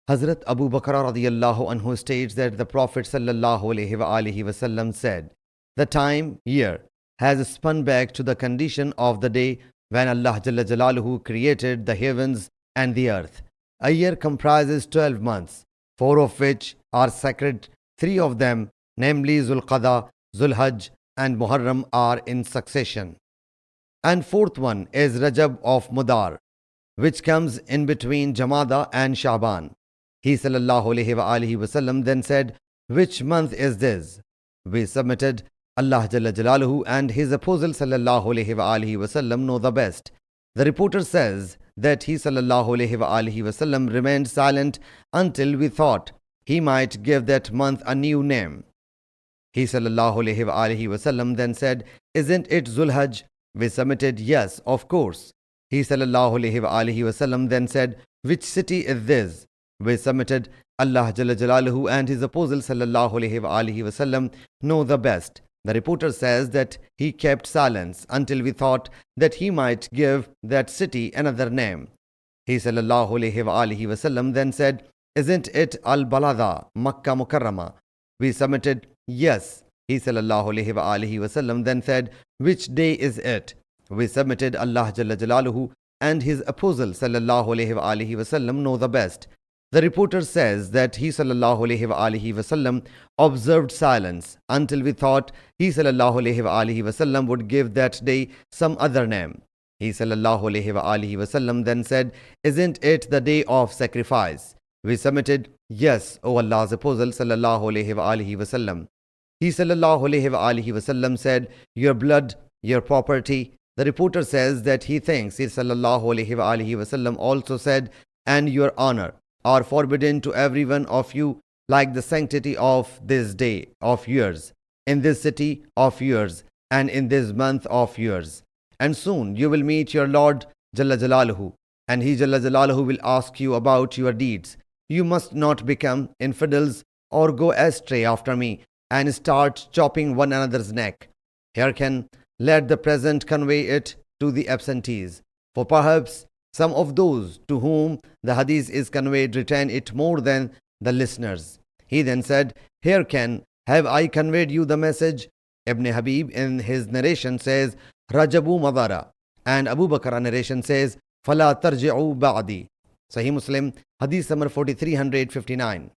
Hazrat Abu Bakr radiyallahu anhu states that the Prophet sallallahu alaihi wasallam said, "The time, year, has spun back to the condition of the day when Allah Jalla Jalaluhu created the heavens and the earth. A year comprises 12 months, 4 of which are sacred. 3 of them, namely Zulqada, Zulhajj, and Muharram, are in succession. And 4th one is Rajab of Mudar, which comes in between Jamada and Shaban." He sallallahu alaihi wasallam then said, "Which month is this?" We submitted, "Allah Jalla Jalaluhu and His Apostle sallallahu alaihi wasallam know the best." The reporter says that he sallallahu alaihi wasallam remained silent until we thought he might give that month a new name. He sallallahu alaihi wasallam then said, "Isn't it Zulhajj?" We submitted, "Yes, of course." He sallallahu alaihi wasallam then said, "Which city is this?" We submitted, "Allah Jalla Jalaluhu and His Apostle sallallahu alaihi wasallam know the best." The reporter says that he kept silence until we thought that he might give that city another name. He sallallahu alaihi wasallam then said, "Isn't it Al-Balada, Makkah Mukarrama?" We submitted, "Yes." He sallallahu alaihi wasallam then said, "Which day is it?" We submitted, "Allah Jalla Jalaluhu and His Apostle sallallahu alaihi wasallam know the best." The reporter says that he sallallahu alaihi wasallam observed silence until we thought he sallallahu alaihi wasallam would give that day some other name. He sallallahu alaihi wasallam then said, "Isn't it the day of sacrifice?" We submitted, "Yes, O Allah's Apostle sallallahu alaihi wasallam." He sallallahu alaihi wasallam said, "Your blood, your property." The reporter says that he thinks he sallallahu alaihi wasallam also said, "And your honor are forbidden to every one of you, like the sanctity of this day of yours, in this city of yours, and in this month of yours. And soon you will meet your Lord Jalla Jalaluhu, and He Jalla Jalaluhu will ask you about your deeds. You must not become infidels or go astray after me and start chopping one another's neck. Hearken, let the present convey it to the absentees, for perhaps some of those to whom the hadith is conveyed retain it more than the listeners." He then said, "Hearken, have I conveyed you the message?" Ibn Habib in his narration says, "Rajabu Madara," and Abu Bakr narration says, "Fala tarji'u ba'di." Sahih Muslim Hadees number 4359.